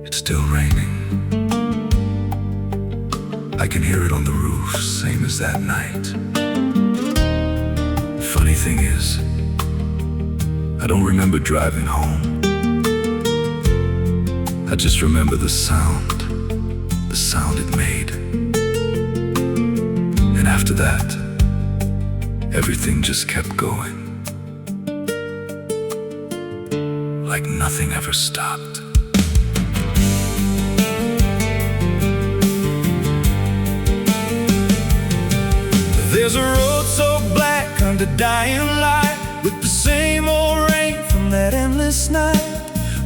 It's still raining. I can hear it on the roof, same as that night. Funny thing is, I don't remember driving home. I just remember the sound it made. And after that, everything just kept going, like nothing ever stopped. There's a road so black under dying light, with the same old rain from that endless night.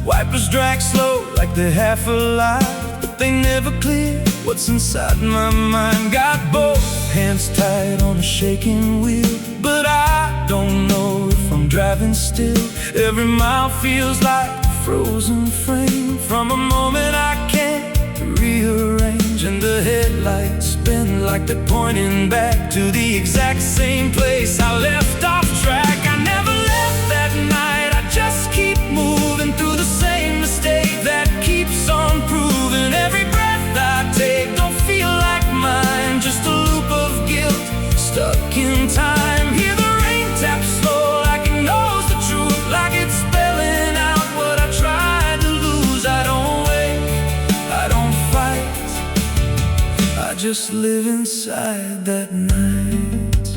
Wipers drag slow like they're half alive, but they never clear what's inside my mind. Got both hands tied on a shaking wheel, but I don't know if I'm driving still. Every mile feels like a frozen frame from a moment I can't rearrange. And the headlights spin like they're pointing back to the exact same place I left off track. I never left that night, I just keep moving through the same mistake that keeps on proving. Every breath I take don't feel like mine, just a loop of guilt stuck in time. Hear the rain tap slow like it knows the truth, like it's spelling out what I tried to lose. I don't wake, I don't fight, I just live inside that night.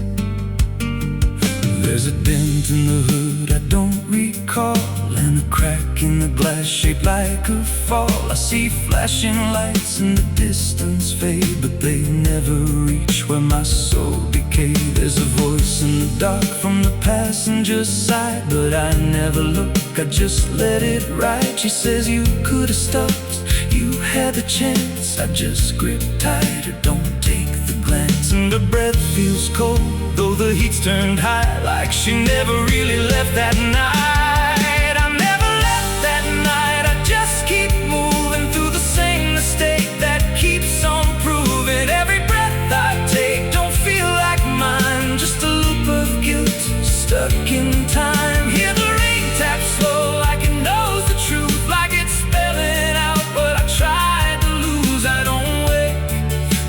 There's a dent in the hood I don't recall, and a crack in the glass shaped like a fall. I see flashing lights in the distance fade, but they never reach where my soul decay. There's a voice in the dark from the passenger side, but I never look, I just let it ride. She says you could have stopped, you had the chance. I just grip tighter, don't take the glance. And her breath feels cold, though the heat's turned high, like she never really left that night. I never left that night, I just keep moving through the same mistake that keeps on proving. Every breath I take don't feel like mine, just a loop of guilt stuck in time. Hear the rain tap slow like it knows the truth, like it's spelling out what I tried to lose. I don't wake,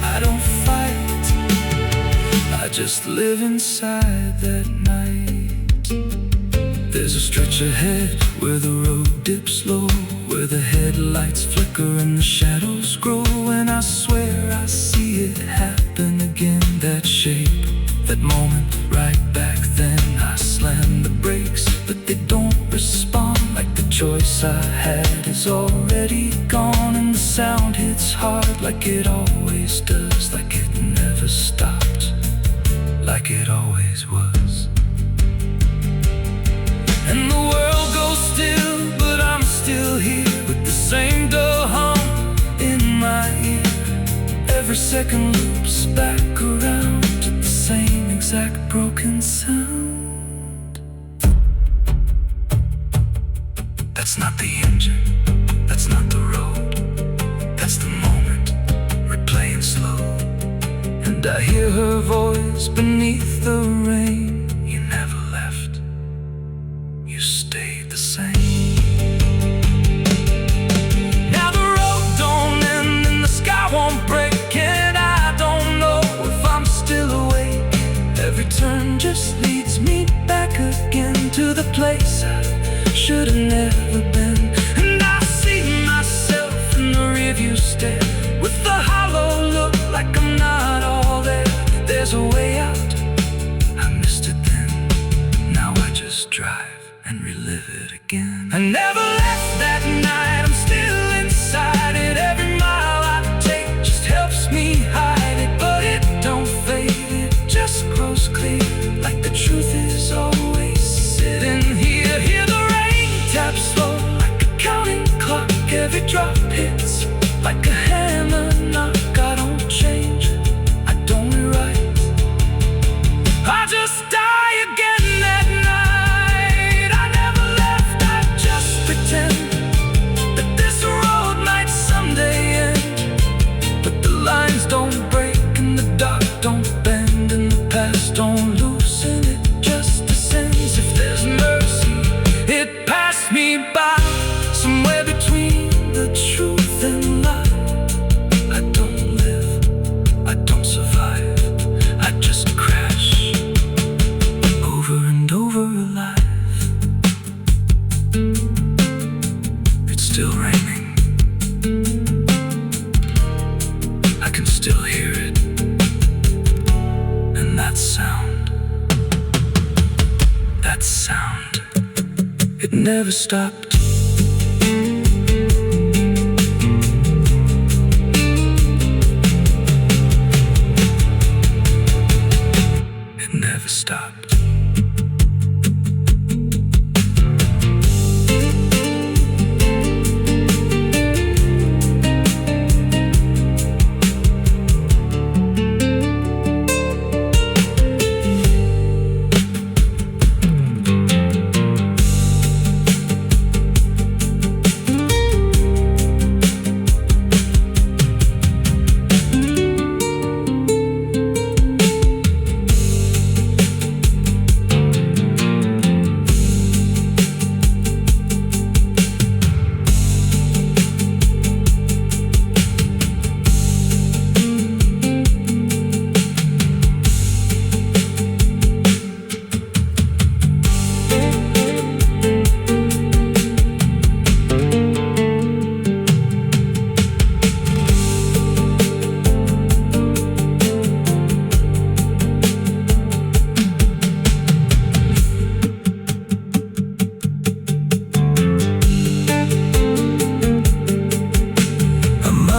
I don't fight, I just live inside that night. There's a stretch ahead where the road dips low, where the headlights flicker and the shadows grow. And I swear I see it happen again, that shape, that moment right back then. I slam the brakes, but they don't respond, like the choice I had is already gone. And the sound hits hard like it always does, like it never stopped, like it always was. And the world goes still, but I'm still here, with the same dull hum in my ear. Every second loops back around to the same exact broken sound. That's not the engine, that's not the road, that's the moment replaying slow. And I hear her voice beneath the rain. You never left, you stayed the same. Now the road don't end and the sky won't break, and I don't know if I'm still awake. Every turn just leads me back again to the place I should have never been. And I see myself in the rearview stare, with the hollow look like I'm not all there. There's a way out, I missed it then, now I just drive and relive it again. I never left that night, I'm still inside it. Every mile I take just helps me hide it, but it don't fade, it just grows clear, like the truth is always sitting here. Hear the rain tap slow like a counting clock, every drop hits like a hammer knock. I don't change, I don't rewrite, I just die again that night. I never left, I just pretend that this road might someday end. But the lines don't break and the dark don't bend, and the past don't loosen, it just descends. If there's mercy, it passed me by, somewhere between the truth still raining. I can still hear it. And that sound, it never stopped. It never stopped.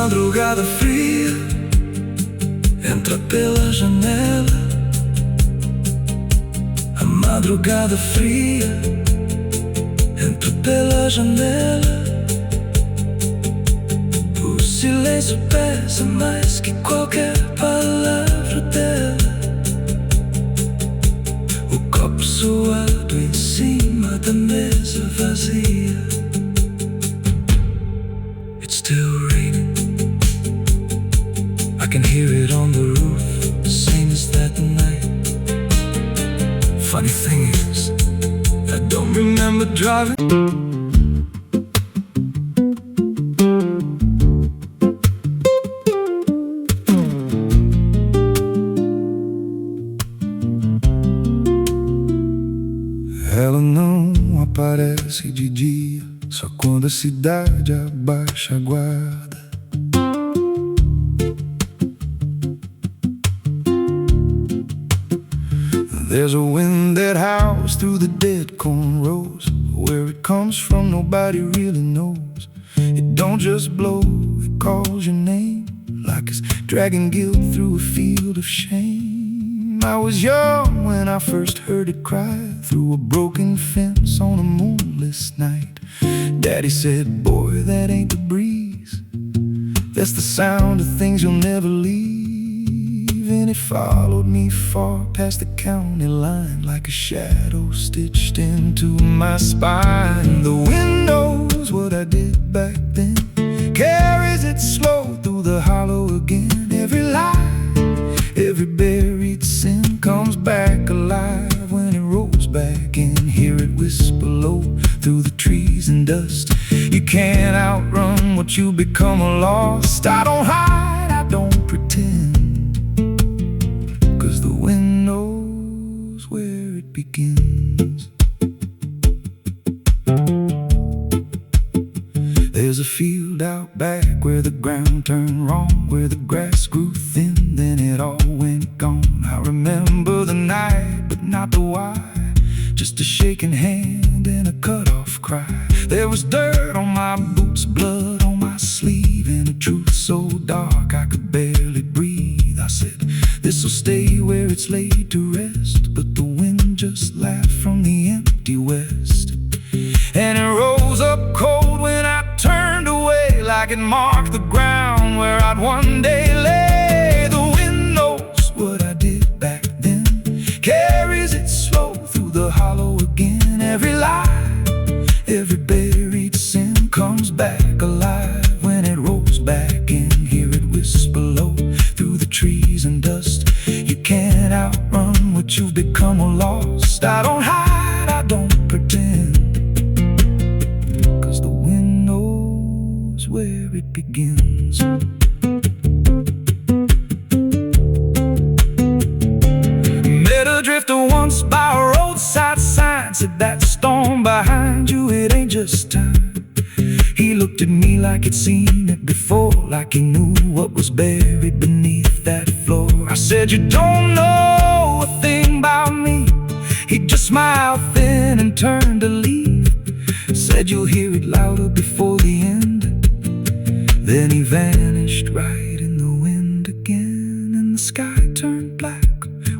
Madrugada fria entra pela janela. A madrugada fria entra pela janela. O silêncio pesa mais que qualquer palavra dela. O copo suado em cima da mesa vazia. It's still raining. I can hear it on the roof, same as that night. Funny thing is, I don't remember driving. Ela não aparece de dia, só quando a cidade abaixa a guarda. There's a wind that howls through the dead corn rows. Where it comes from nobody really knows. It don't just blow, it calls your name, like it's dragging guilt through a field of shame. I was young when I first heard it cry through a broken fence on a moonless night. Daddy said, boy, that ain't the breeze. That's the sound of things you'll never leave. And it followed me far past the county line, like a shadow stitched into my spine. The wind knows what I did back then, carries it slow through the hollow again. Every lie, every buried sin comes back alive when it rolls back in. Hear it whisper low through the trees and dust. You can't outrun what you become lost. I don't hide, I don't pretend, the wind knows where it begins. There's a field out back where the ground turned wrong, where the grass grew thin, then it all went gone. I remember the night, but not the why. Just a shaking hand and a cut-off cry. There was dirt on my boots, blood on my sleeve, and a truth so dark I could barely breathe. I said, this'll stay where it's laid to rest. But the wind just laughed from the empty west, and it rose up cold when I turned away, like it marked the ground where I'd one day lay. The wind knows what I did back then, carries it slow through the hollow again. Every lie, every buried sin comes back alive when it rolls back in. Hear it whisper low through the trees and dust. You can't outrun what you've become or lost. I don't hide, I don't pretend, cause the wind knows where it begins. Met a drifter once by a roadside sign, said that storm behind you, it ain't just time. He He looked at me like he'd seen it before, like he knew what was buried beneath that floor. I said, you don't know a thing about me. He just smiled thin and turned to leave. Said you'll hear it louder before the end. Then he vanished right in the wind again, and the sky turned black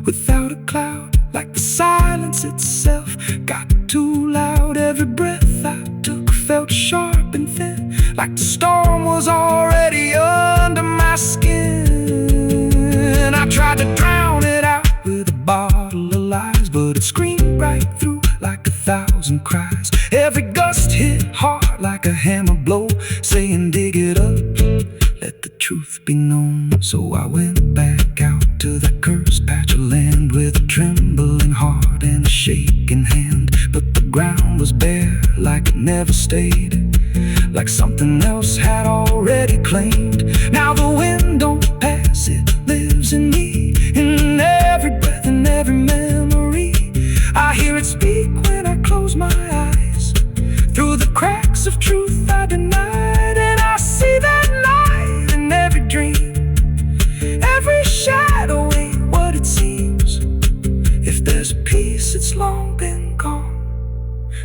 without a cloud, like the silence itself got too loud. Every breath I took felt sharp and thin, like the storm was already under my skin. I tried to drown it out with a bottle of lies, but it screamed right through like 1,000 cries. Every gust hit hard like a hammer blow, saying dig it up, let the truth be known. So I went back out to that cursed patch of land with a trembling heart and a shaking hand. But the ground was bare like it never stayed, like something else had already claimed. Now the wind don't pass, it lives in me, in every breath and every memory. I hear it speak when I close my eyes, through the cracks of truth I denied. And I see that light in every dream, every shadow ain't what it seems. If there's a peace, it's long been gone,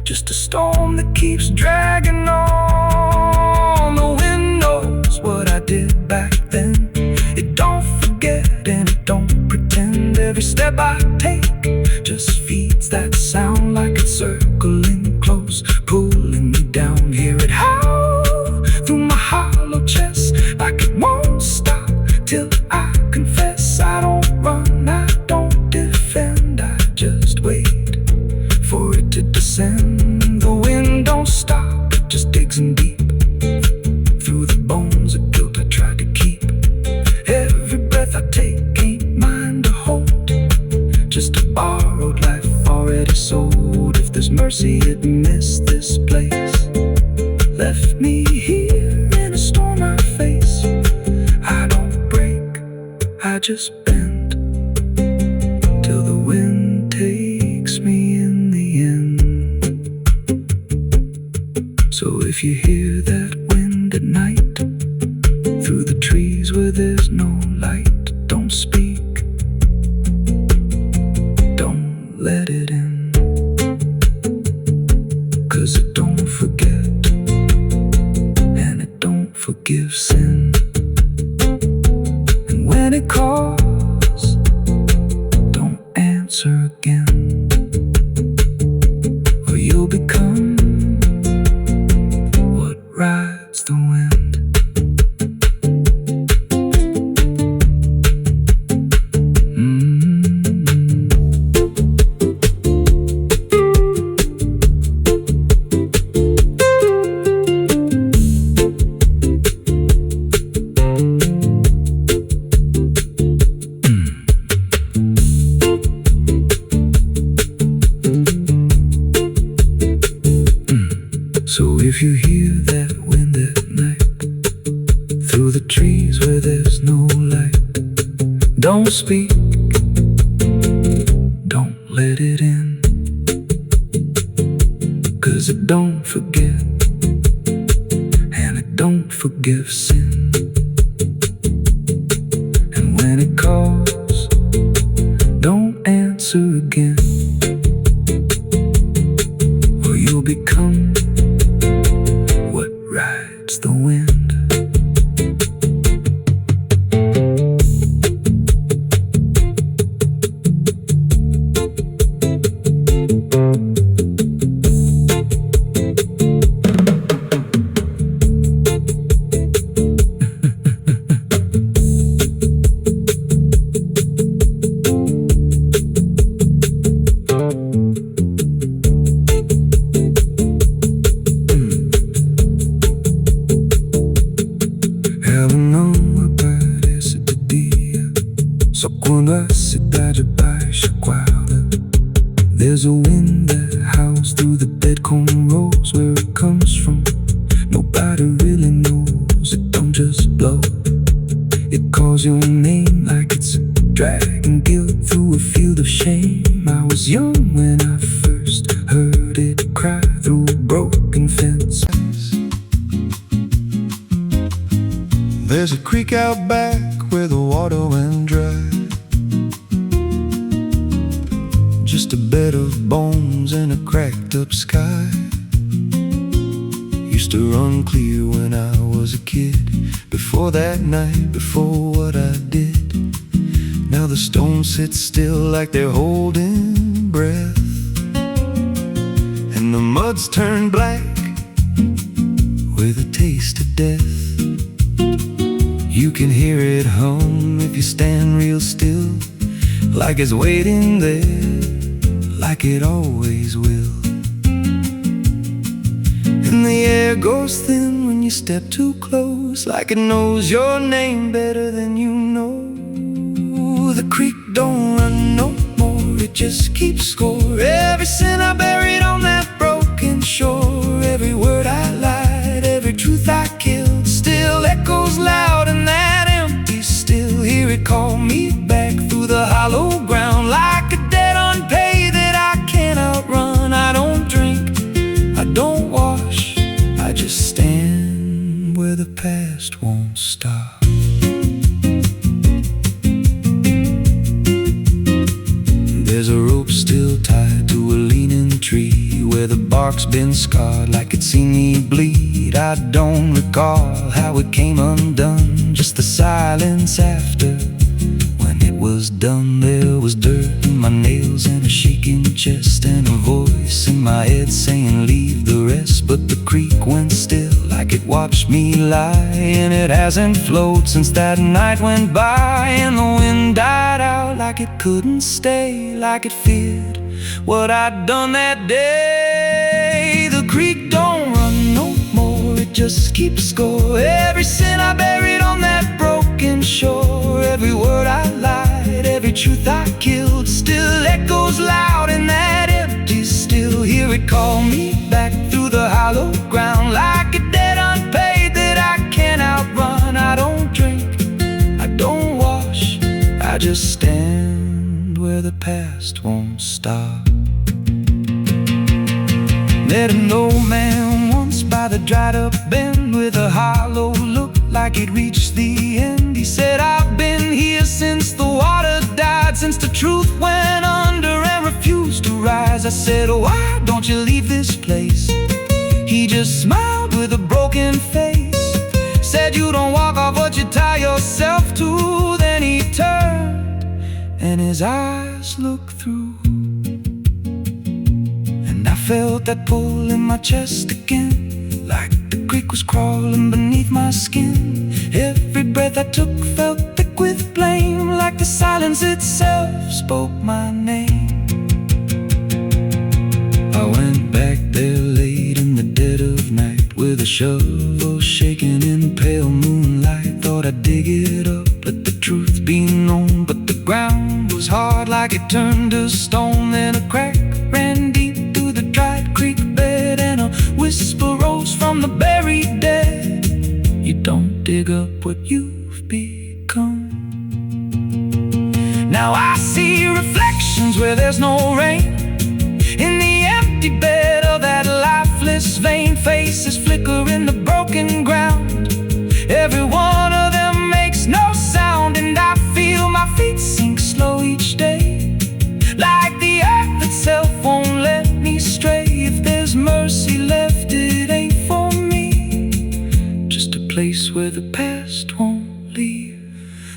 just a storm that keeps dragging on. The wind knows what I did back then. It don't forget and it don't pretend. Every step I take just feeds that sound, like it's circling close, pulling me down. Hear it howl through my hollow chest, like it won't stop till I confess. I don't run, I don't defend, I just wait for it to descend. The wind don't stop, it just digs in deep, through the bones of guilt I try to keep. Every breath I take ain't mine to hold, just a borrowed life already sold. If there's mercy, it missed this place, left me here in a storm I face. I don't break, I just bend, till the wind takes me in the end. So if you hear that wind at night, through the trees where there's no light, don't speak, don't let it in, 'cause it don't forget and it don't forgive sin. And when it calls, don't answer again, or you'll become what rides the wind. So if you hear that wind at night, through the trees where there's no light, don't speak, don't let it in, 'cause it don't forget and it don't forgive sin. And when it calls, don't answer again, or you'll become what rides the wind. So quando a cidade baixa guarda, there's a wind that howls through the dead corn rows. Where it comes from, nobody really knows. It don't just blow, it calls your name like it's dragging guilt through a field of shame. I was young when I first heard it cry through broken fences. There's a creek out back where the water went dry, just a bed of bones and a cracked up sky. Used to run clear when I was a kid, before that night, before what I did. Now the stones sit still like they're holding breath, and the mud's turned black with a taste of death. You can hear it hum if you stand real still, like it's waiting there, like it always will. And the air goes thin when you step too close, like it knows your name better than you know. The creek don't run no more, it just keeps score. Every sin I buried on that broken shore, every word I lied, every truth I killed, still echoes loud in that empty still. Hear it call me back through the hollow ground, like a debt unpaid that I can't outrun. I don't drink, I don't wash, I just stand where the past won't stop. There's a rope still tied to a leaning tree, where the bark's been scarred like it's seen me bleed. I don't recall how it came undone, just the silence after. When it was done, there was dirt in my nails and a shaking chest, and a voice in my head saying leave the rest. But the creek went still like it watched me lie, and it hasn't flowed since that night went by. And the wind died out like it couldn't stay, like it feared what I'd done that day. The creek don't run no more, it just keeps score. Every sin I buried on that broken shore, every word I lied, every truth I killed, still echoes loud in that empty still. Hear it call me back through the hollow ground, like a debt unpaid that I can't outrun. I don't drink, I don't wash, I just stand where the past won't stop. Met an old man once by the dried up bend, with a hollow look like he'd reached the end. He said, I've been here since the water died, since the truth went under and refused to rise. I said, why don't you leave this place? He just smiled with a broken face, said, you don't walk off what you tie yourself to. Then he turned and his eyes looked through, and I felt that pull in my chest again, like the creek was crawling beneath my skin. Every breath I took felt thick with blame, like the silence itself spoke my name. I went back there late in the dead of night, with a shovel shaking in pale moonlight. Thought I'd dig it up, let the truth be known, but the ground was hard like it turned to stone. Then a crack ran deep through the dried creek bed, and a whisper rose from the buried dead. You don't dig up what you've become. Now I see reflections where there's no rain, in the empty bed of that lifeless vein. Faces flicker in the broken ground, every one of them makes no sound. And I feel my feet sink slow each day, like the earth itself won't let me stray. If there's mercy left, it ain't for me, just a place where the past won't leave.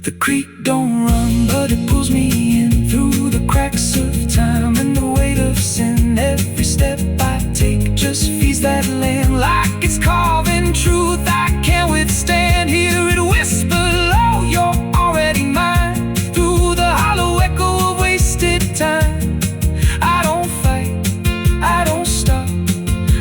The creek don't run, but it pulls me in through the cracks of time and the weight of sin. Every step I take just feeds that land, like it's carving truth I can't withstand. Hear it whisper low, you're already mine, through the hollow echo of wasted time. I don't fight, I don't stop,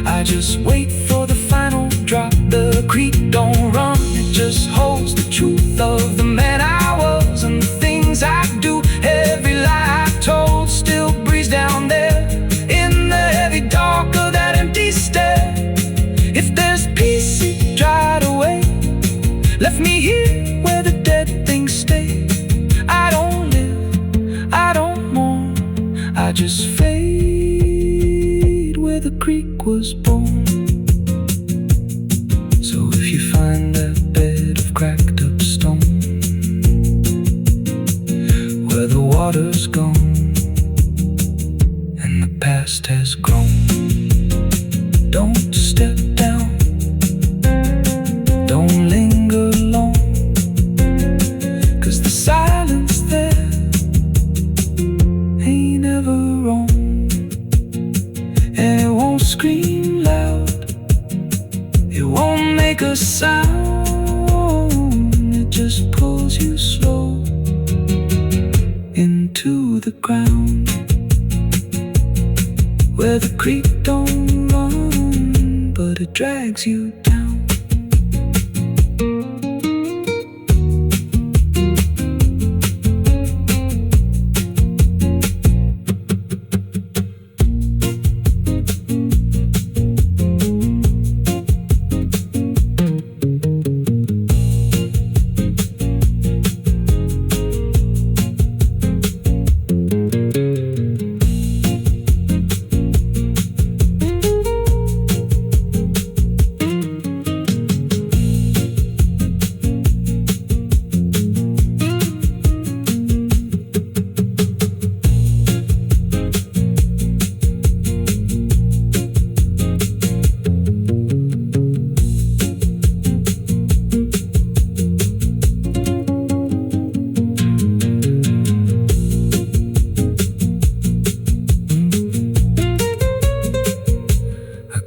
I just wait for the final drop. The creek don't run, it just holds the truth of the man I was and the things I do. Every lie I told still breathes down there in the heavy dark of that empty stare. If there's peace, it dried away, left me here where the dead things stay. I don't live, I don't mourn, I just fade where the creek was born. So if you find that bed of cracked up down, it just pulls you slow into the ground, where the creek don't run, but it drags you down.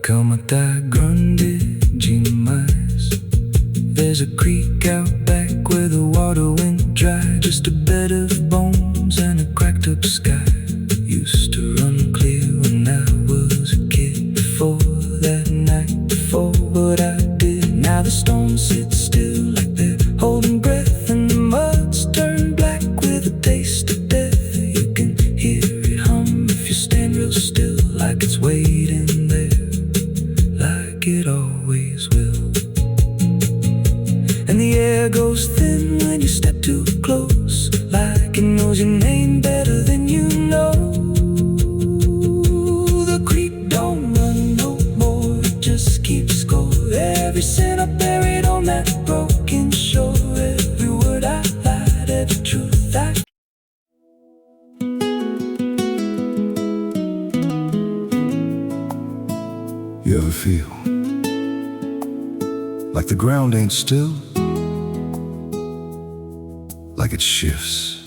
Como tá grande demais. There's a creek out back where the water went dry. Just a bed of bones and a cracked up sky. Used to run clear when I was a kid. Before that night, before what I did. Now the stones sit still like they're holding breath, and the mud's turned black with a taste of death. You can hear it hum if you stand real still, like it's waiting there, like it always will. And the air goes thin when you step too close, like it knows your name better than you know. The creek don't run no more, it just keeps going. Every sin I buried on that broken shore, every word I lied, every truth I. You ever feel like the ground ain't still? Like it shifts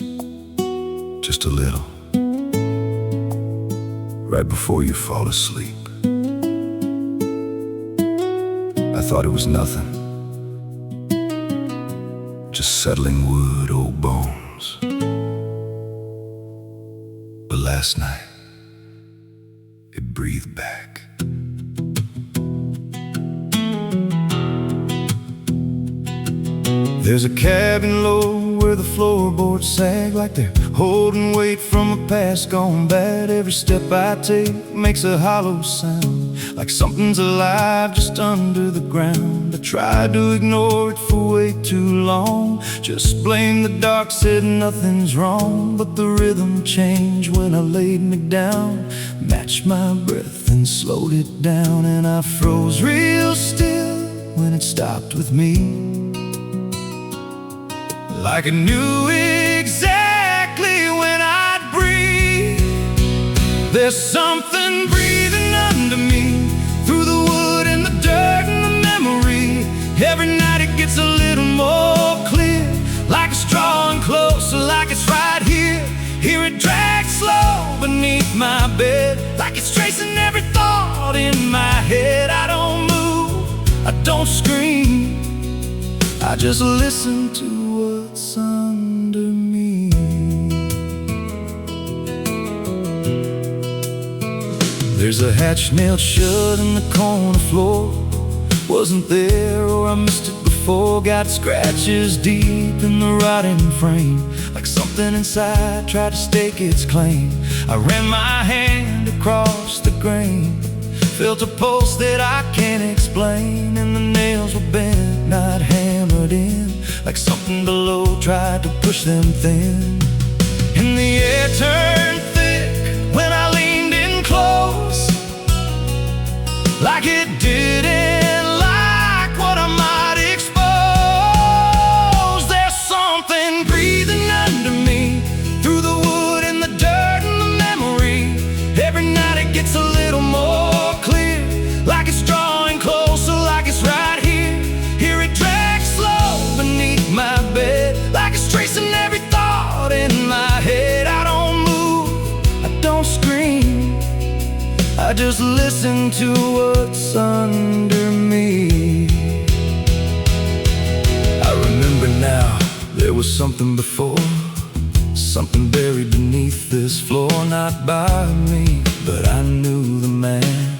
just a little right before you fall asleep. I thought it was nothing, just settling wood, old bones. But last night it breathed back. There's a cabin low where the floorboards sag, like they're holding weight from a past gone bad. Every step I take makes a hollow sound, like something's alive just under the ground. I tried to ignore it for way too long, just blamed the dark, said nothing's wrong. But the rhythm changed when I laid me down, matched my breath and slowed it down. And I froze real still when it stopped with me, like I knew exactly when I'd breathe. There's something breathing under me, through the wood and the dirt and the memory. Every night it gets a little more clear, like it's drawing closer, like it's right here. Hear it drag slow beneath my bed, like it's tracing every thought in my head. I don't move, I don't scream, I just listen to what's under me. There's a hatch nailed shut in the corner floor. Wasn't there, or I missed it before. Got scratches deep in the rotting frame, like something inside tried to stake its claim. I ran my hand across the grain, felt a pulse that I can't explain. And the nails were bent, not hammered in, like something below tried to push them thin. And the air turned thick when I leaned in close, like it didn't like what I might expose. There's something breathing under me, through the wood and the dirt and the memory. Every night it gets a little more clear, like it's drawing closer, like it's right here. Hear it drag slow beneath my bed, like it's tracing every thought in my head. I don't move, I don't scream, I just listen to what's under me. was something before, something buried beneath this floor. Not by me, but I knew the man,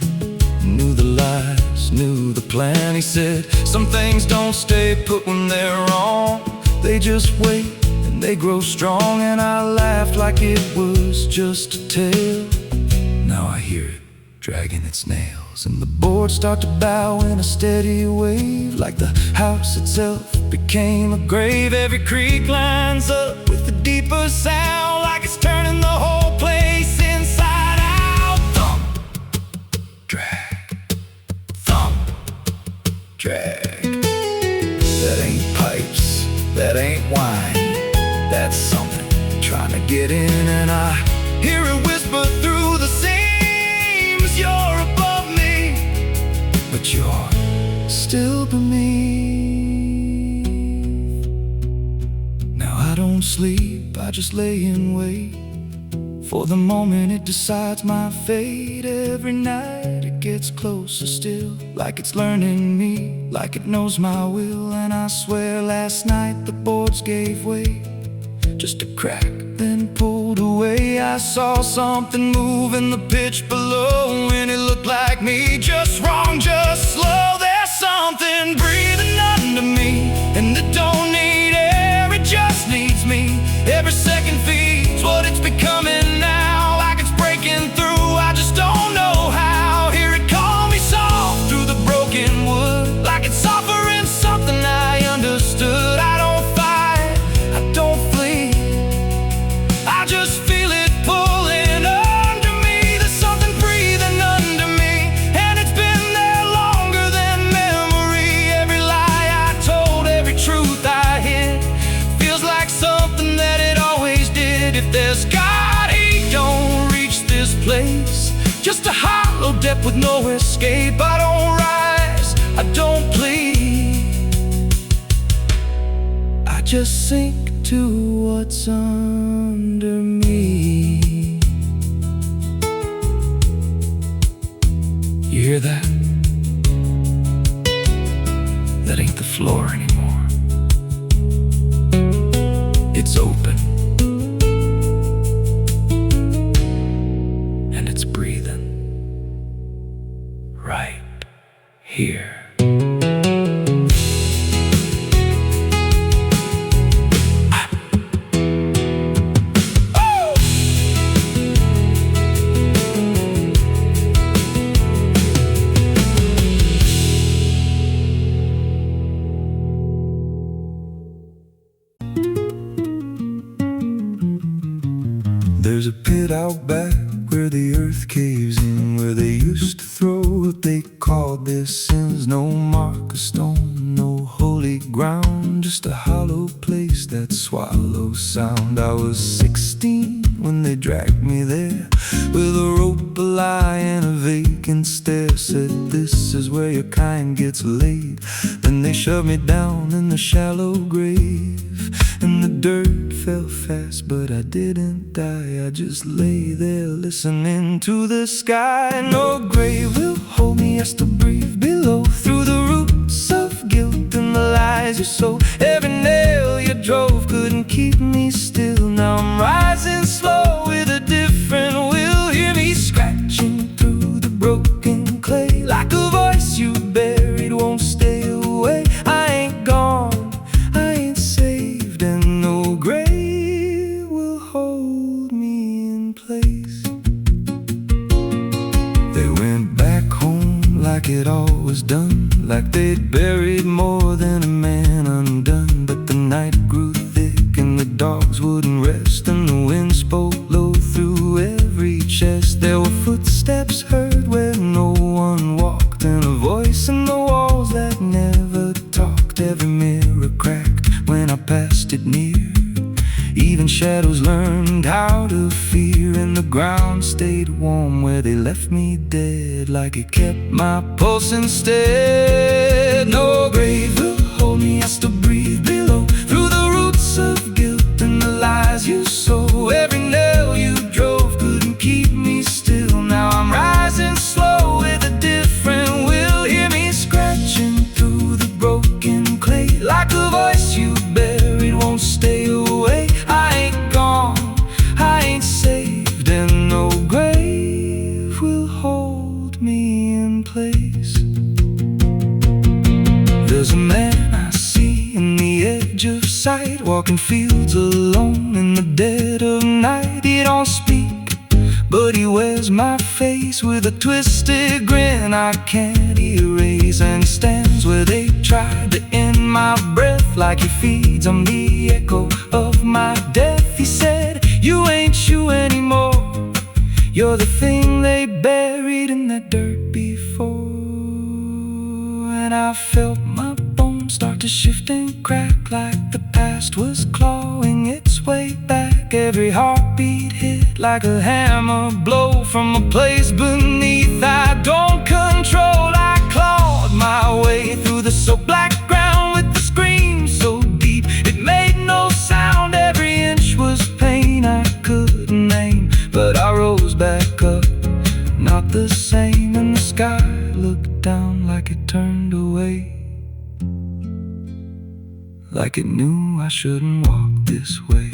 knew the lies, knew the plan. He said, some things don't stay put when they're wrong, they just wait and they grow strong. And I laughed like it was just a tale. Now I hear it dragging its nails, and the boards start to bow in a steady wave, like the house itself became a grave. Every creak lines up with a deeper sound, like it's turning the whole place inside out. Thump, drag, thump, drag. That ain't pipes, that ain't wine, that's something trying to get in. And I hear it whisper through the seams, you're above me, but you're still beneath. Now I don't sleep, I just lay in wait for the moment it decides my fate. Every night it gets closer still, like it's learning me, like it knows my will. And I swear last night the boards gave way, just a crack, then pulled away. I saw something move in the pitch below, and it looked like me, just wrong, just slow. There's something breathing under me, and it don't need air, it just needs me. Every second feeds what it's becoming now, like it's breaking through, I just don't know how. Hear it call me soft through the broken wood, like it's offering something I understood. I don't fight, I don't flee, I just feel it pulling under me. There's something breathing under me, and it's been there longer than memory. Every lie I told, every truth I hid, feels like something that it always did. If there's God, he don't reach this place, just a hollow depth with no escape. I don't rise, I don't plead, I just sink to what's under me. You hear that? That ain't the floor anymore, it's open, and it's breathing right here. There's a pit out back where the earth caves in, where they used to throw what they called their sins. No mark of stone, no holy ground, just a hollow place that swallows sound. I was 16 when they dragged me there, with a rope, a lie, and a vacant stare. Said, this is where your kind gets laid. Then they shoved me down in the shallow grave, and the dirt fell fast, but I didn't die. I just lay there listening to the sky. No grave will hold me, I still breathe below, through the roots of guilt and the lies you sold. Every nail you drove couldn't keep me still. Now I'm rising slow with a different will. Hear me scratching through the broken clay, like a voice you buried won't stay away. I ain't gone, I ain't saved, and no grave will hold me in place. They went back home like it all was done, like they'd buried more than a man undone. But the night grew thick and the dogs wouldn't rest, and the wind spoke low through every chest. There were footsteps heard where no one walked, and a voice in the walls that never talked. Every mirror cracked when I passed it near, even shadows learned how to fear. And the ground stayed warm where they left me dead, like it kept my pulse instead. No grave will hold me, I still breathe below, through the roots of guilt and the lies you sow. Every nail you drove couldn't keep me still. Now I'm rising slow with a different will. Hear me scratching through the broken clay, like a voice you buried won't stay sight, walking fields alone in the dead of night. He don't speak, but he wears my face with a twisted grin I can't erase. And he stands where they tried to end my breath, like he feeds on the echo of my death. He said, "You ain't you anymore. You're the thing they buried in that dirt before." And I felt my bones start to shift and crack, like the past was clawing its way back. Every heartbeat hit like a hammer blow from a place beneath I don't control. I clawed my way through the so black ground with the scream so deep it made no sound. Every inch was pain I couldn't name, but I rose back up, not the same. And the sky looked down like it turned away, like it knew I shouldn't walk this way.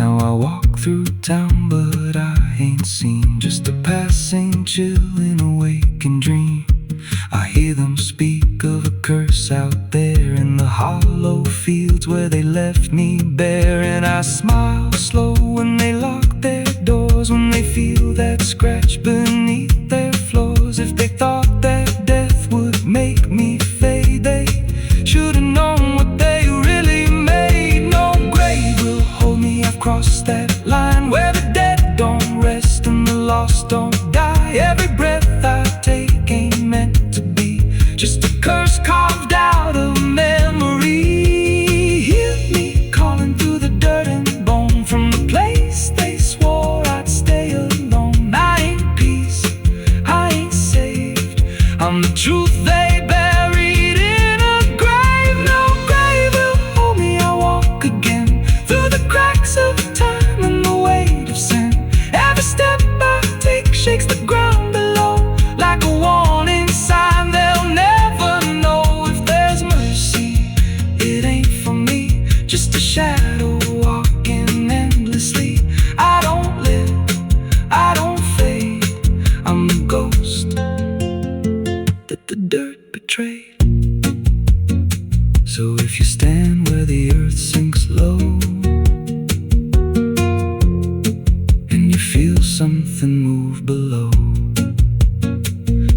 Now I walk through town, but I ain't seen just a passing chill in a waking dream. I hear them speak of a curse out there in the hollow fields where they left me bare. And I smile slow when they lock their doors, when they feel that scratch beneath their floors. If they thought that death would make me fade, they should've known what they really made. No grave will hold me, I've crossed that line where the dead don't rest and the lost don't die. Every breath I take ain't meant to be, just a curse carved out of memory. Hear me calling through the dirt and bone, from the place they swore I'd stay alone. I ain't peace, I ain't saved, I'm the truth they buried in a grave. No grave will hold me, I walk again through the cracks of time and the weight of sin. Every step I take shakes the ground below like a warning sign. They'll never know if there's mercy. It ain't for me, just a shadow walking endlessly. I don't live, I don't fade, I'm the ghost that the dirt betrayed. So if you stand where the earth sinks low and you feel something move below,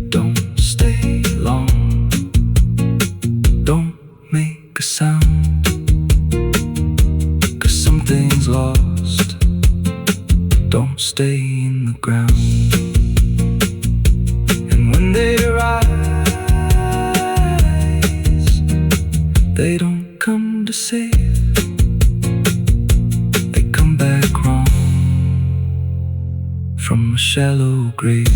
don't stay long, don't make a sound, 'cause something's lost. Don't stay in the ground. And when they rise, they don't come to save, they come back wrong from a shallow grave.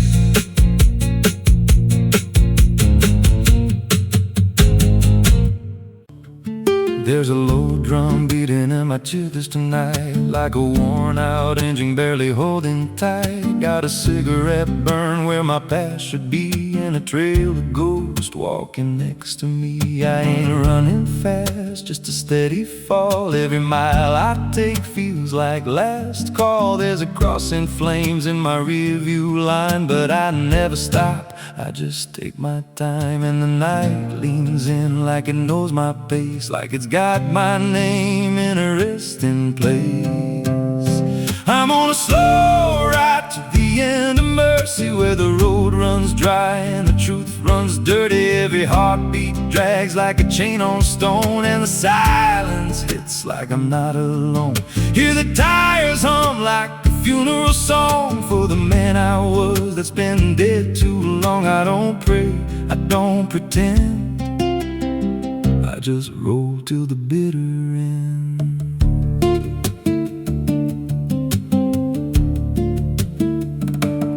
There's a low drum beating in my chest tonight, like a worn out engine barely holding tight. Got a cigarette burn where my past should be, and a trail of ghosts walking next to me. I ain't running fast, just a steady fall. Every mile I take feels like last call. There's a cross in flames in my rearview line, but I never stop, I just take my time. And the night leans in like it knows my pace, like it's got my name in a resting place. I'm on a slow ride to the end of mercy, where the road runs dry and the truth runs dirty. Every heartbeat drags like a chain on stone, and the silence hits like I'm not alone. Hear the tires hum like a funeral song for the man I was that's been dead too long. I don't pray, I don't pretend, I just roll till the bitter end.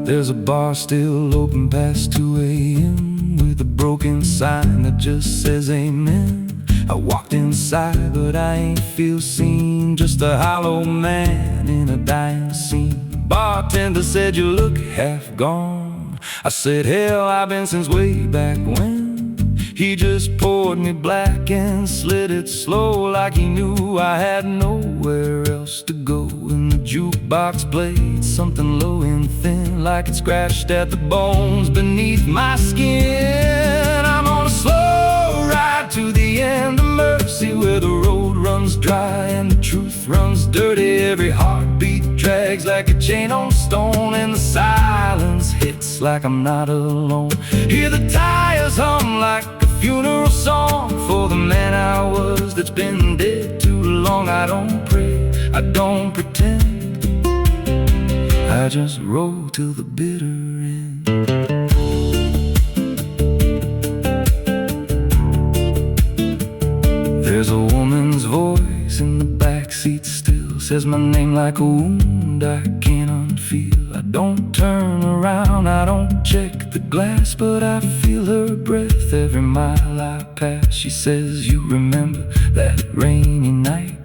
There's a bar still open past 2 a.m. with a broken sign that just says amen. I walked inside, but I ain't feel seen, just a hollow man in a dying scene. Bartender said, "You look half gone." I said, "Hell, I've been since way back when." He just poured me black and slid it slow, like he knew I had nowhere else to go. And the jukebox played something low and thin, like it scratched at the bones beneath my skin. I'm on a slow ride to the end of mercy, where the like I'm not alone. Hear the tires hum like a funeral song for the man I was that's been dead too long. I don't pray, I don't pretend, I just roll till the bitter end. There's a woman's voice in the backseat still, says my name like a wound I can't unfeel. I don't turn around, I don't check the glass, but I feel her breath every mile I pass. She says, you remember that rainy night?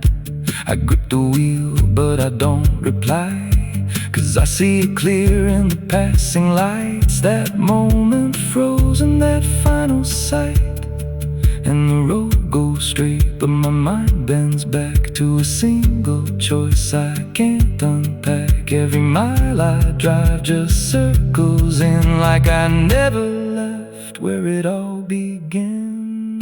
I grip the wheel, but I don't reply, 'cause I see it clear in the passing lights. That moment frozen, that final sight, and the road goes straight, but my mind bends back to a single choice I can't unpack. Every mile I drive just circles in, like I never left where it all began.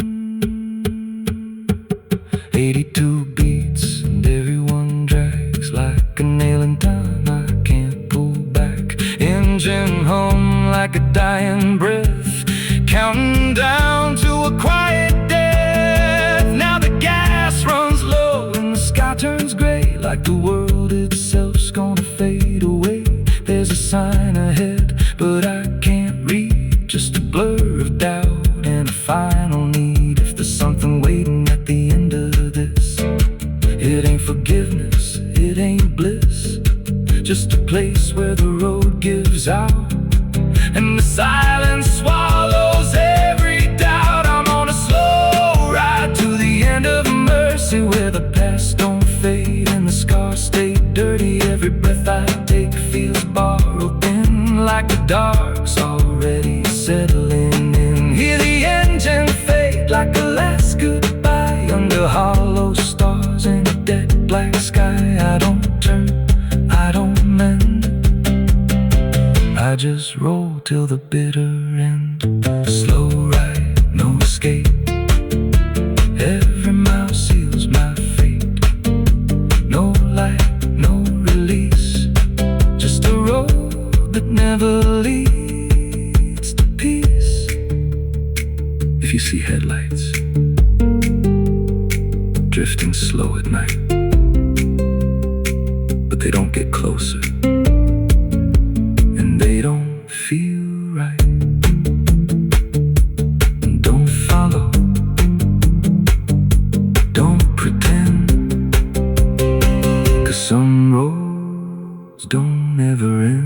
82 beats and everyone drags like a nail in time I can't pull back. Engine hum like a dying breath, counting down to a quiet death. Now the gas runs low and the sky turns gray, like the world itself's gonna fade away. There's a sign ahead, but I can't read, just a blur of doubt and a final need. If there's something waiting at the end of this, it ain't forgiveness, it ain't bliss, just a place where the road gives out and the silence swallows every doubt. I'm on a slow ride to the end of mercy, where the past don't fade and the scars stay dirty. Every breath I take feels borrowed in, like the dark's already settling in. Hear the engine fade like a last goodbye under hollow stars in a dead black sky. I don't turn, I don't mend, I just roll till the bitter end. Slow ride, no escape, every mile seals my fate. No light, no release, just a road that never leads to peace. If you see headlights drifting slow at night, but they don't get closer, they don't feel right, don't follow, don't pretend, 'cause some roads don't ever end.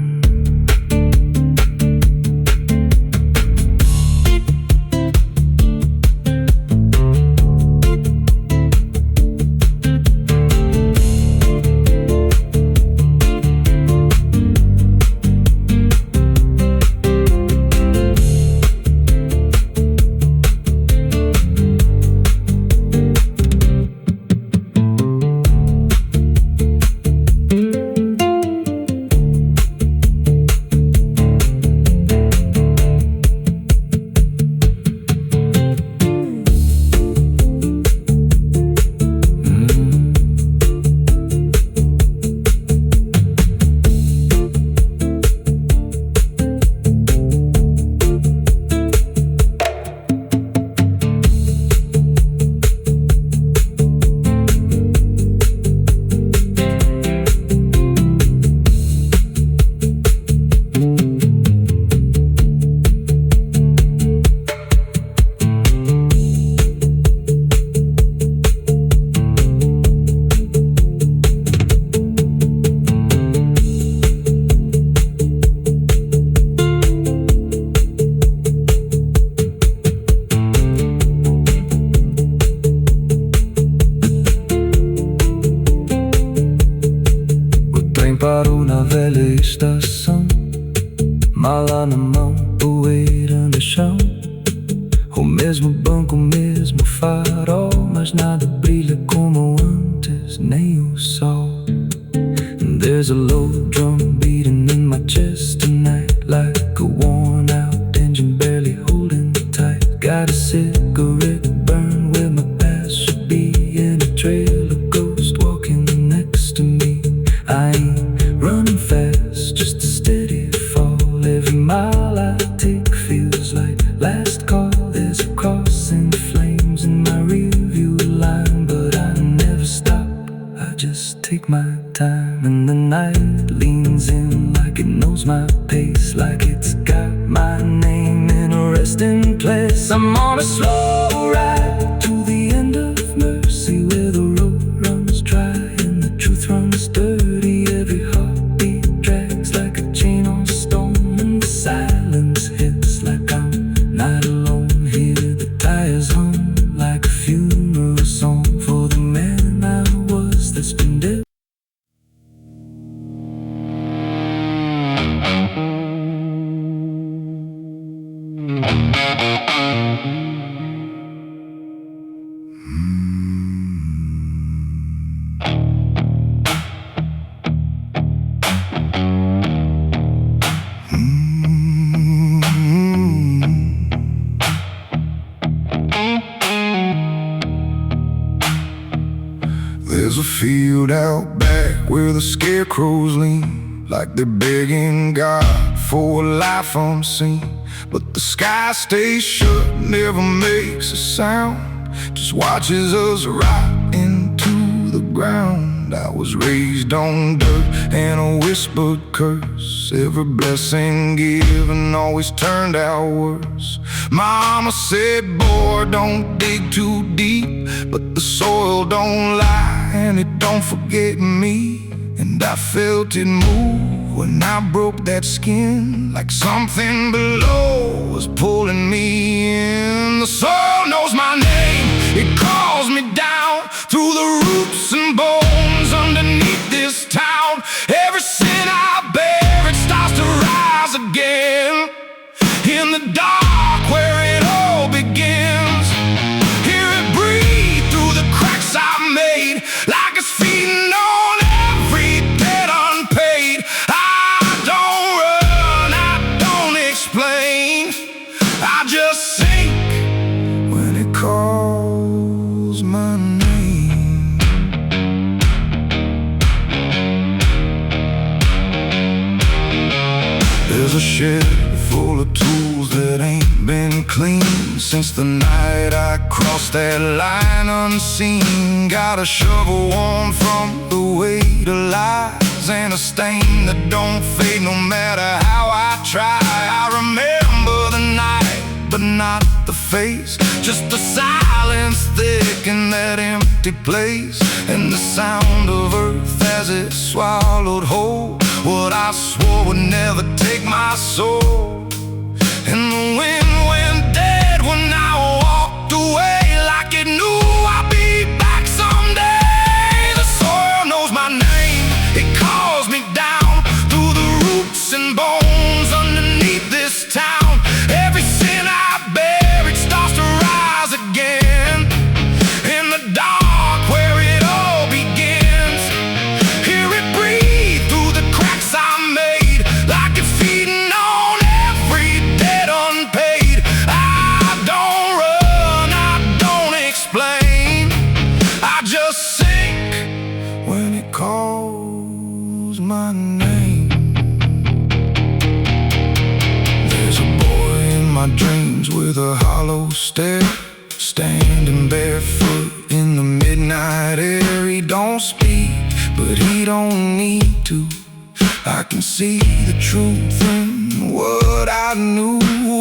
Parou na velha estação, mala na mão, poeira no chão. O mesmo banco, o mesmo farol, mas nada brilha como antes, nem o sol. There's a low drum beating in my chest tonight, like a worn out engine barely holding tight. Got a cigarette burn where my past should be, and a trail of ghosts walking next to me. I ain't running fast, just a steady fall. Every mile take my time, and the night leans in like it knows my pace, like it's got my name in a resting place. I'm on a slow ride to the end of mercy, where the road runs dry and the truth runs dirty. Every heartbeat drags like a chain on stone, and the silence hits like I'm not alone here. The tires hum like a funeral song for the man I was that's been dead. There's a field out back where the scarecrows lean, like they're begging God for a life unseen. But the sky stays shut, never makes a sound, just watches us rot into the ground. I was raised on dirt and a whispered curse. Every blessing given always turned out worse. Mama said, boy, don't dig too deep, but the soil don't lie and it don't forget me. And I felt it move when I broke that skin, like something below was pulling me in. The soil knows my name, it calls me down through the roots and bones underneath this town. Every sin I bear, it starts to rise again. In the dark where it all begins, hear it breathe through the cracks I made, like it's feeding on every debt unpaid. I don't run, I don't explain, I just sink when it calls my name. There's a shed full of tools that ain't been cleaned since the night I crossed that line unseen. Got a shovel worn from the weight of lies, and a stain that don't fade no matter how I try. I remember the night, but not the face, just the silence thick in that empty place, and the sound of earth as it swallowed whole what I swore would never take my soul. And the wind went dead when I walked away, like it knew I'd be back someday. The soil knows my name, it calls me down through the roots and bones underneath this town. Every sin I bear, it starts to rise again. In the dark where it all begins, hear it breathe through the cracks I made, like it's feeding on every debt unpaid. I don't run, I don't explain, I just sink when it calls my name. There's a boy in my dreams with a hollow stare, standing barefoot in the midnight air. He don't speak, but he don't need to. I can see the truth in what I knew.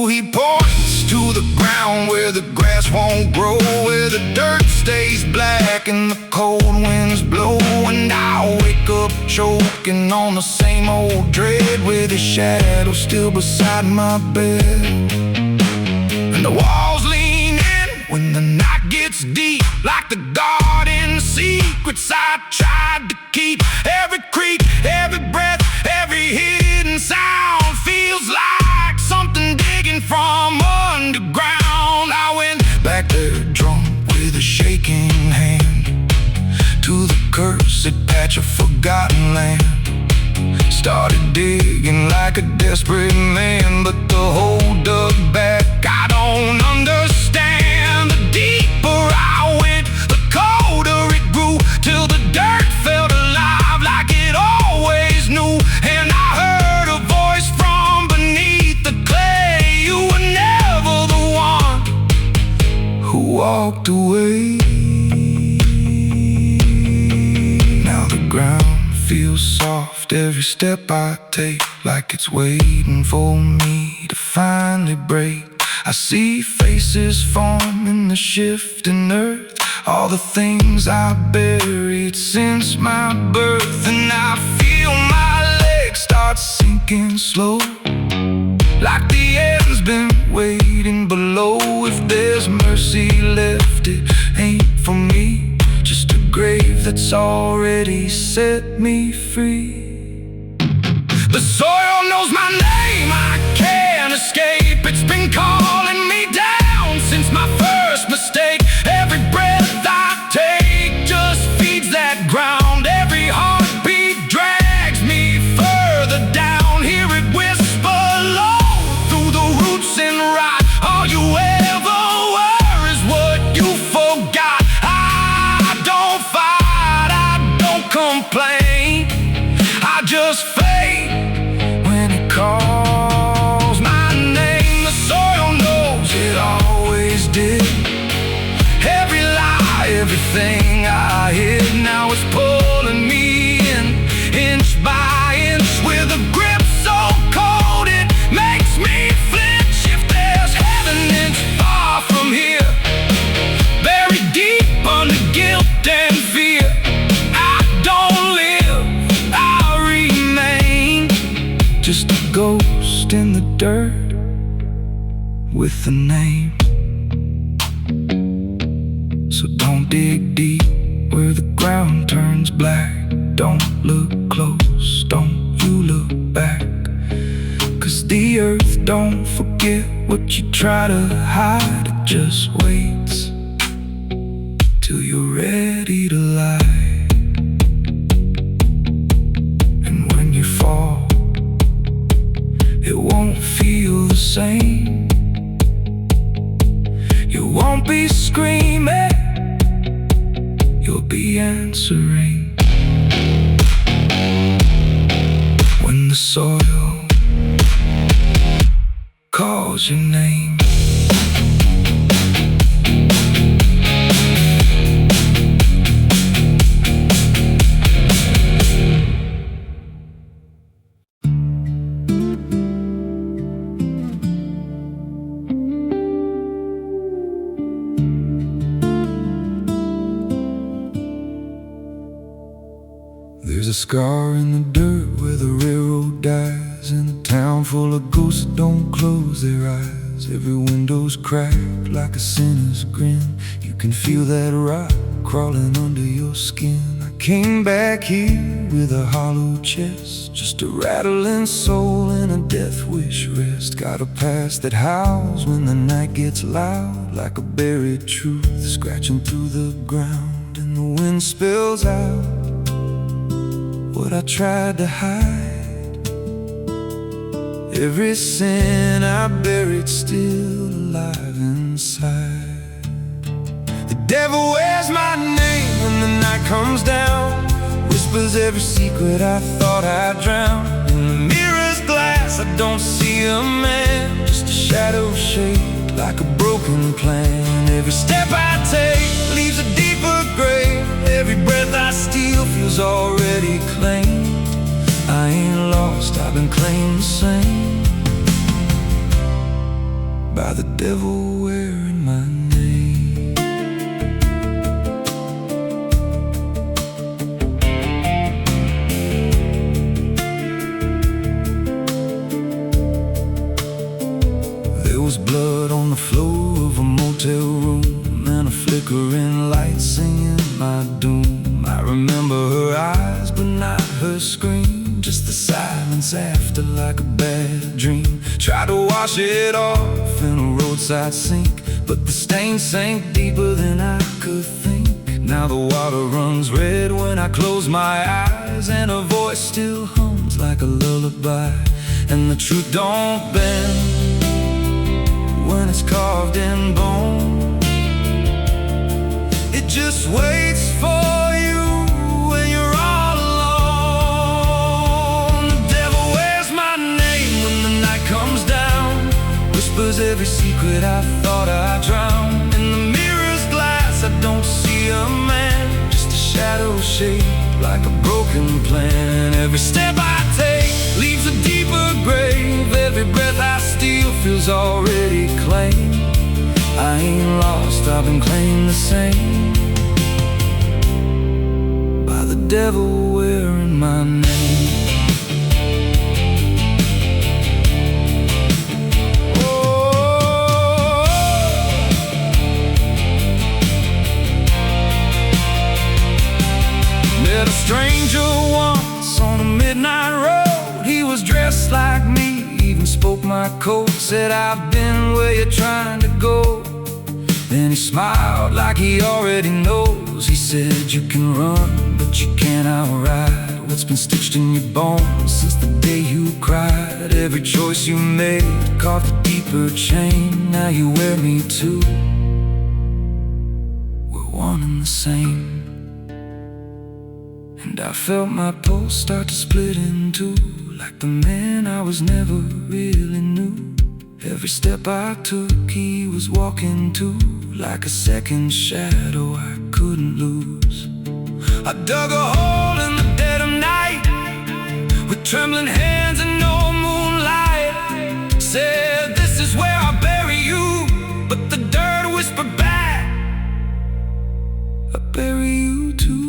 He points to the ground where the grass won't grow, where the dirt stays black and the cold winds blow. And I wake up choking on the same old dread, with his shadow still beside my bed. And the walls lean in when the night gets deep, like the garden secrets I tried to keep. Every creak, every breath, every hidden sound feels like something digging from underground. I went back there drunk with a shaking hand to the cursed patch of forgotten land. Started digging like a desperate man, but the hole dug back. I don't understand. The deeper I went, the colder it grew, till the dirt felt alive like it always knew. And I heard a voice from beneath the clay. You were never the one who walked away. Now the ground feels soft every step I take, like it's waiting for me to finally break. I see faces form in the shifting earth, all the things I buried since my birth. And I feel my legs start sinking slow, like the end's been waiting below. If there's mercy left, it ain't for me, just a grave that's already set me free. The soil knows my name, I can't escape. It's been calling me down since my first mistake. Every breath I take just feeds that ground. Every heartbeat drags me further down. Hear it whisper low through the roots and rot. All you ever were is what you forgot. I don't fight, I don't complain, I just fade when it calls my name. The soil knows it always did. Every lie, everything I hid, now it's pulling me in, inch by inch, with a grip so cold it makes me flinch. If there's heaven, it's far from here, buried deep under guilt and fear. I don't live, I remain, just a ghost in the dirt with a name. So don't dig deep where the ground turns black. Don't look close, don't you look back, 'cause the earth don't forget what you try to hide. It just waits till you're ready to lie. And when you fall, it won't feel the same. You won't be screaming, you'll be answering. When the soil calls your name. There's a scar in the dirt where the railroad dies, in a town full of ghosts that don't close their eyes. Every window's cracked like a sinner's grin. You can feel that rot crawling under your skin. I came back here with a hollow chest, just a rattling soul and a death wish rest. Got a past that howls when the night gets loud, like a buried truth scratching through the ground. And the wind spills out what I tried to hide. Every sin I buried still alive inside. The devil wears my name when the night comes down, whispers every secret I thought I'd drown. In the mirror's glass I don't see a man, just a shadow shaped like a broken plan. Every step I take leaves a deeper grave. Every breath I steal feels already claimed. I ain't lost, I've been claimed the same by the devil wearing my name. There was blood on the floor of a motel room, and a flickering light singing my doom. I remember her eyes but not her scream, just the silence after, like a bad dream. Tried to wash it off in a roadside sink, but the stain sank deeper than I could think. Now the water runs red when I close my eyes, and her voice still hums like a lullaby. And the truth don't bend when it's carved in bone. It just waits for you when you're all alone. The devil wears my name when the night comes down, whispers every secret I thought I drowned. In the mirror's glass I don't see a man, just a shadow shaped like a plan. Every step I take leaves a deeper grave. Every breath I steal feels already claimed. I ain't lost, I've been claimed the same by the devil wearing my name. Met a stranger once on a midnight road. He was dressed like me, even spoke my code. Said, I've been where you're trying to go. Then he smiled like he already knows. He said, you can run, but you can't outride what's been stitched in your bones since the day you cried. Every choice you made carved a deeper chain. Now you wear me too. We're one and the same. And I felt my pulse start to split in two, like the man I was never really knew. Every step I took he was walking too, like a second shadow I couldn't lose. I dug a hole in the dead of night, with trembling hands and no moonlight. Said, this is where I'll bury you, but the dirt whispered back, I'll bury you too.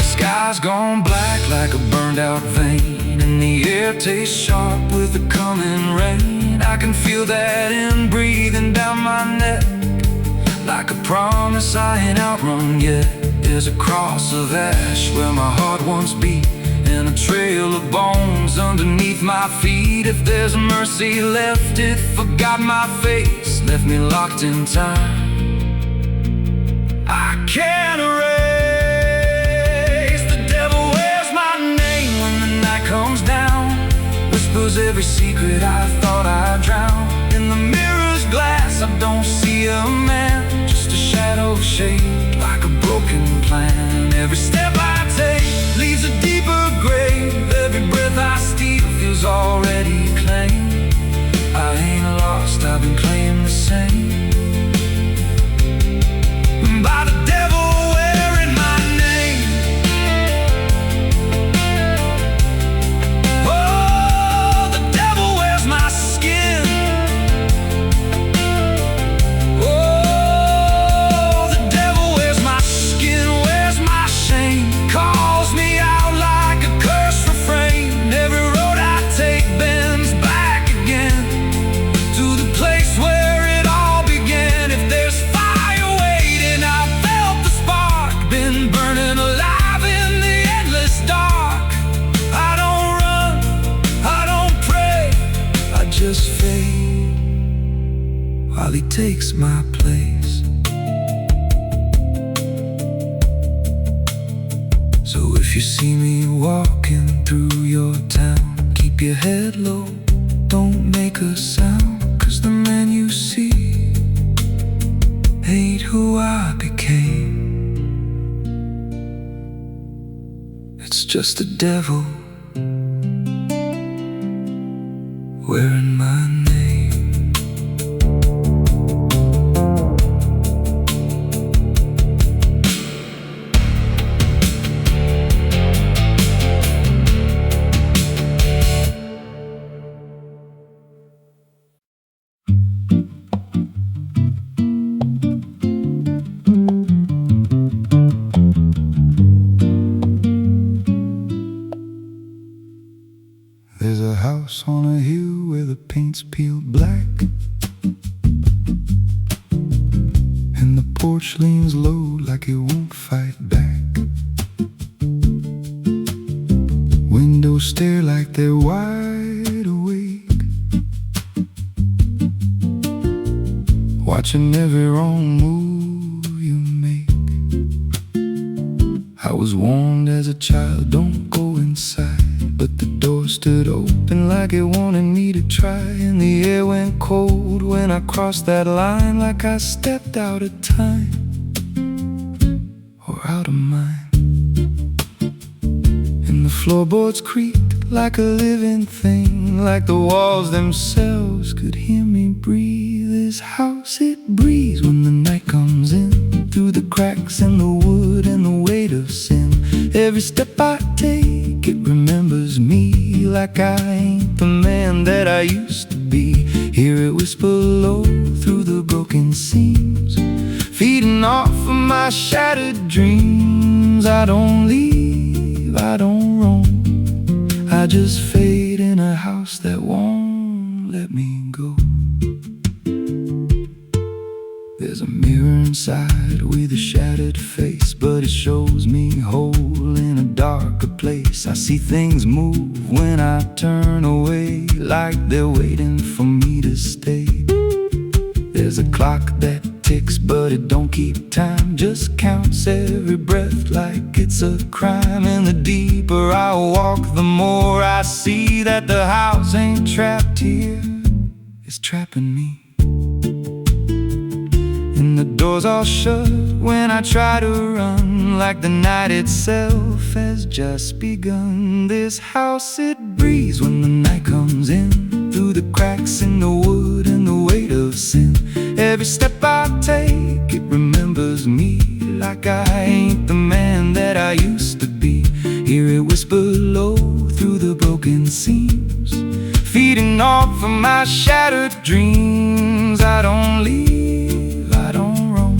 Sky's gone black like a burned out vein, and the air tastes sharp with the coming rain. I can feel that in breathing down my neck, like a promise I ain't outrun yet. There's a cross of ash where my heart once beat, and a trail of bones underneath my feet. If there's mercy left, it forgot my face, left me locked in time. I can't erase. Comes down, whispers every secret I thought I drowned. In the mirror's glass I don't see a man, just a shadow shaped like a broken plan. Every step I take leaves a deeper grave. Every breath I steal feels already claimed. I ain't lost, I've been claimed the same by the devil wearing my name. While he takes my place. So if you see me walking through your town, keep your head low, don't make a sound, 'cause the man you see ain't who I became. It's just the devil wearing my name. There's a house on a hill where the paint's peeled black, and the porch leans low like it won't fight back. Windows stare like they're wide awake, watching every wrong move you make. I was warned as a child, don't go inside, but the door stood open like it wanted me to try. And the air went cold when I crossed that line, like I stepped out of time or out of mine. And the floorboards creaked like a living thing, like the walls themselves could hear me breathe. This house, it breathes when the night comes in, through the cracks in the wood and the weight of sin. Every step I take, it remembers me, like I ain't the man that I used to be. Hear it whisper low through the broken seams, feeding off of my shattered dreams. I don't leave, I don't roam, I just fade in a house that won't let me go. There's a mirror inside with a shattered face, but it shows me whole in a darker place. I see things move when I turn away, like they're waiting for me to stay. There's a clock that ticks, but it don't keep time, just counts every breath like it's a crime. And the deeper I walk, the more I see that the house ain't trapped here, it's trapping me. And the doors all shut when I try to run, like the night itself has just begun. This house, it breathes when the night comes in, through the cracks in the wood and the weight of sin. Every step I take, it remembers me, like I ain't the man that I used to be. Hear it whisper low through the broken seams, feeding off of my shattered dreams. I don't leave, I don't roam,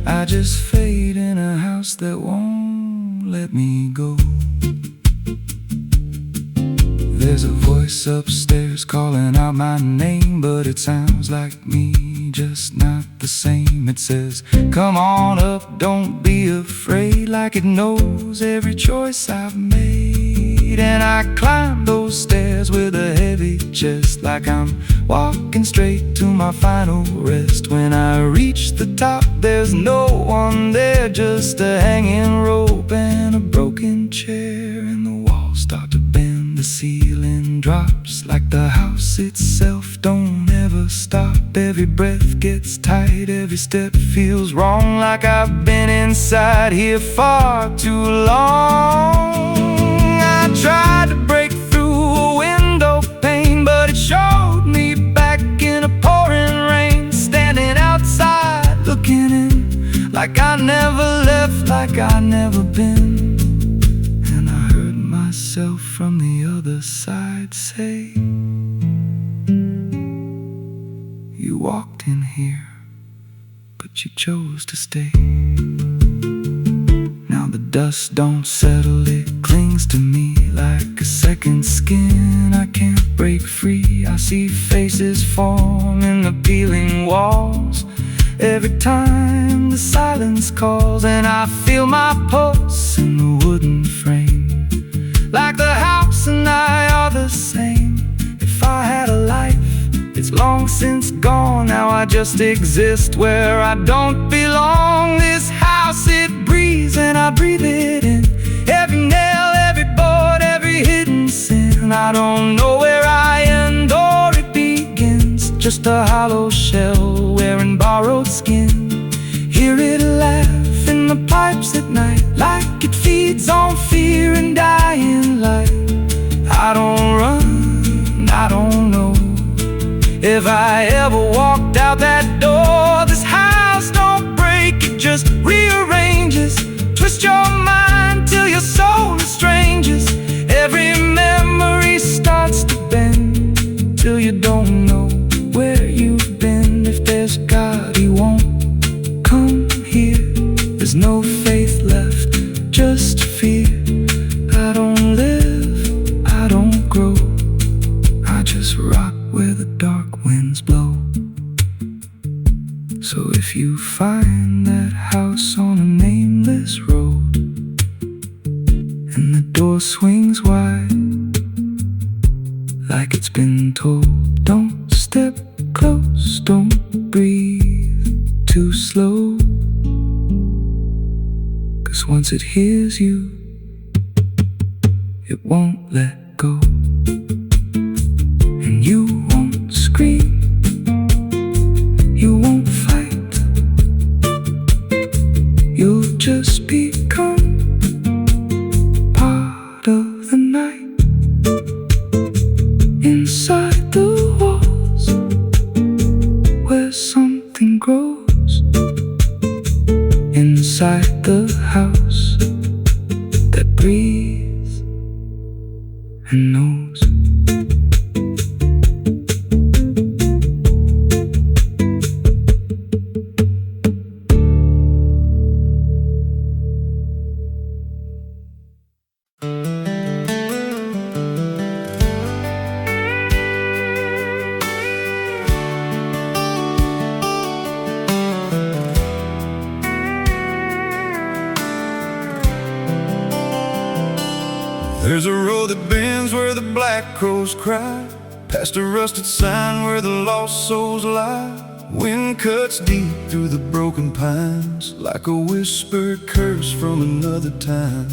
I just fade in a house that won't let me go. There's a voice upstairs calling out my name, but it sounds like me, just not the same. It says, come on up, don't be afraid, like it knows every choice I've made. And I climb those stairs with a heavy chest, like I'm walking straight to my final rest. When I reach the top, there's no one there, just a hanging rope and a broken chair. And the walls start to bend, the ceiling drops, like the house itself don't ever stop. Every breath gets tight, every step feels wrong, like I've been inside here far too long. I tried to break through a window pane, but it showed me back in a pouring rain, standing outside looking in, like I never left, like I never been. And I heard myself from the other side say, you walked in here, but you chose to stay. Now the dust don't settle, it clings to me like a second skin. I can't break free, I see faces form in the peeling walls every time the silence calls. And I feel my pulse in the wooden frame, like the house and I are the same. If I had a life, it's long since gone, now I just exist where I don't belong. This house, it breathes and I breathe it in, every nail, every board, every hidden sin. I don't know where I end or it begins, just a hollow shell wearing borrowed skin. Hear it laugh in the pipes at night, like it feeds on fear and dying light. I don't run, I don't know if I ever walked out that door. This house don't break, it just rearranges, twist your mind till your soul estranges. Every memory starts to bend, till you don't know where you've been. If there's God, He won't come here. There's no faith left, just fear. I don't live, I don't grow, I just rock where the dark winds blow. So if you find that house on a nameless road, and the door swings wide, like it's been told, don't step close, don't breathe too slow, 'cause once it hears you, it won't let go. And you won't scream, you won't fight, you'll just become part of the night. Inside the walls, where something grows, inside inside the house that breathes and knows. There's a road that bends where the black crows cry, past a rusted sign where the lost souls lie. Wind cuts deep through the broken pines, like a whispered curse from another time.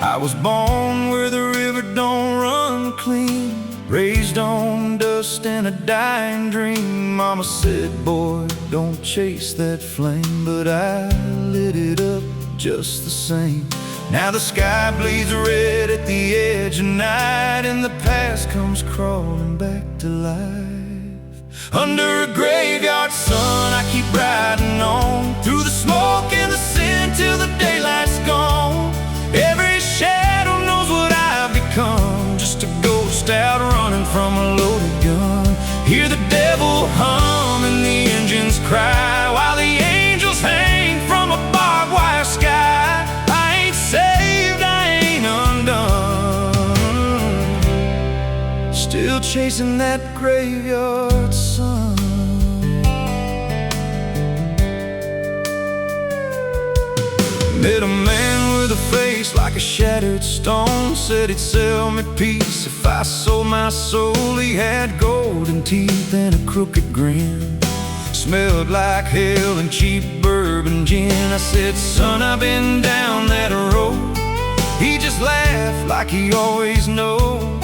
I was born where the river don't run clean, raised on dust and a dying dream. Mama said, boy, don't chase that flame, but I lit it up just the same. Now the sky bleeds red at the edge of night, and the past comes crawling back to life. Under a graveyard sun, I keep riding on, through the smoke and the sin till the daylight's gone. Every shadow knows what I've become, just a ghost out running from a loaded gun. Hear the devil hum and the engines cry, while the angels hang from a barbed wire sky. Saved, I ain't undone, still chasing that graveyard sun. Met a man with a face like a shattered stone, said he'd sell me peace if I sold my soul. He had golden teeth and a crooked grin, smelled like hell and cheap bourbon gin. I said, son, I've been down that road. He just laughed like he always knows.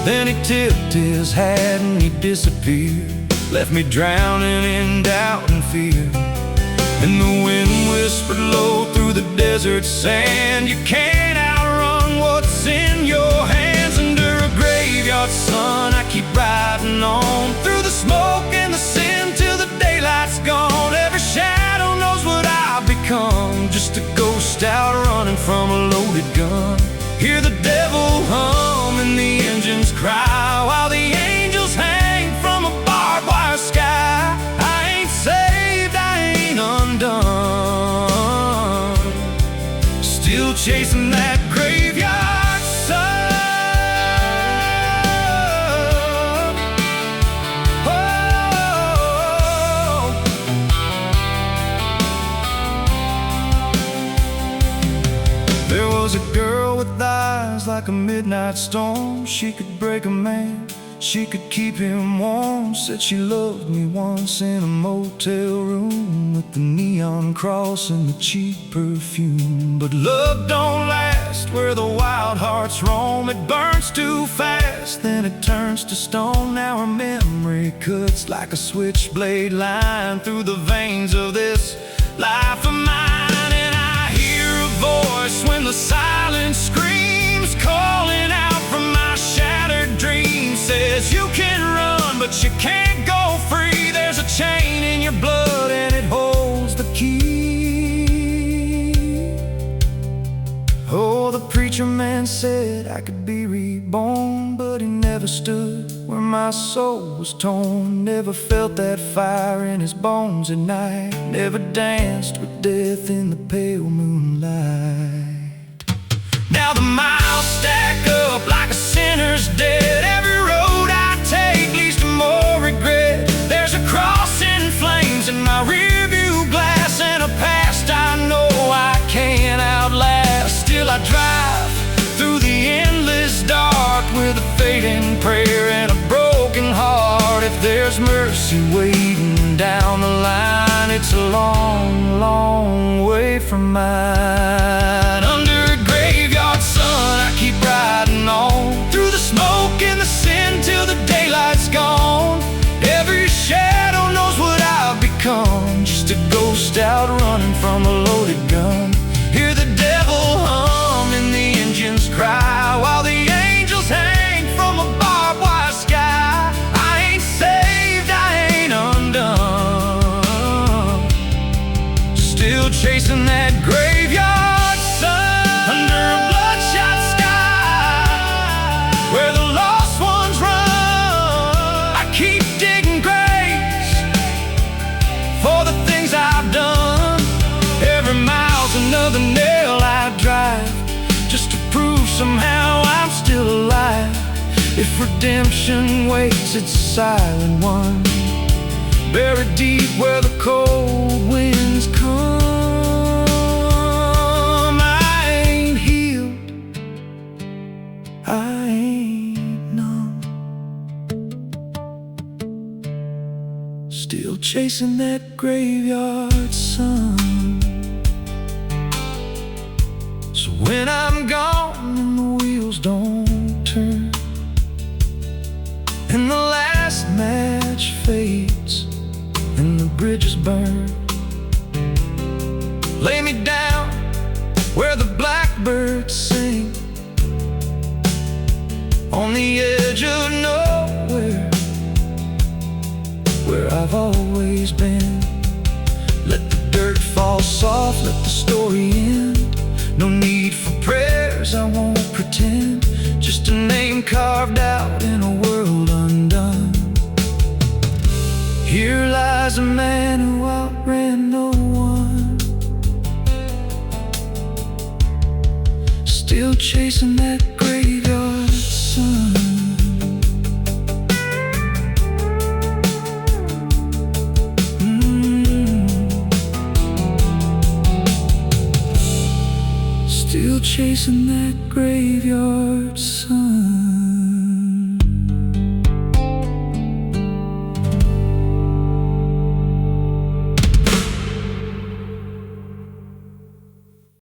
Then he tipped his hat and he disappeared, left me drowning in doubt and fear. And the wind whispered low through the desert sand, you can't outrun what's in your hands. Under a graveyard sun, I keep riding on, through the smoke and the sin till the daylight's gone. Every shadow knows what I've become, just a ghost out running from a loaded gun. Hear the devil hum and the engines cry, while the angels hang from a barbed wire sky. I ain't saved, I ain't undone, still chasing that graveyard sun. There was a girl with eyes like a midnight storm. She could break a man, she could keep him warm. Said she loved me once in a motel room, with the neon cross and the cheap perfume. But love don't last where the wild hearts roam. It burns too fast, then it turns to stone. Now her memory cuts like a switchblade line through the veins of this life of mine. Voice when the silence screams, calling out from my shattered dreams. Says you can run, but you can't go free. There's a chain in your blood and it holds the key. Oh, the preacher man said I could be reborn, but he never stood where my soul was torn. Never felt that fire in his bones at night, never danced with death in the pale moonlight. Now the miles stack up like a sinner's debt. Every road I take leads to more regret. There's a cross in flames in my rearview glass, and a past I know I can't outlast. Still I drive through the endless dark with a fading prayer and a broken heart. If there's mercy waiting down the line, it's a long, long way from mine. Under a graveyard sun, I keep riding on, through the smoke and the sin till the daylight's gone. Every shadow knows what I've become, just a ghost out running from a loaded gun. Hear the devil hum and the engines cry, while the angels hang from a barbed wire sky. I ain't saved, I ain't undone, still chasing chasing that graveyard sun under a bloodshot sky where the lost ones run. I keep digging graves for the things I've done. Every mile's another nail I drive just to prove somehow I'm still alive. If redemption waits, it's a silent one, buried deep where the cold winds come. I ain't healed, I ain't numb, still chasing that graveyard sun. So when I'm gone and the wheels don't turn and the last match fades and the bridges burn, lay me down where the blackbirds sing on the edge of nowhere, where I've always been. Let the dirt fall soft, let the story end. No need for prayers, I won't pretend. Just a name carved out in a world undone. Here lies a man who outran no one, still chasing that graveyard sun. Still chasing that graveyard sun.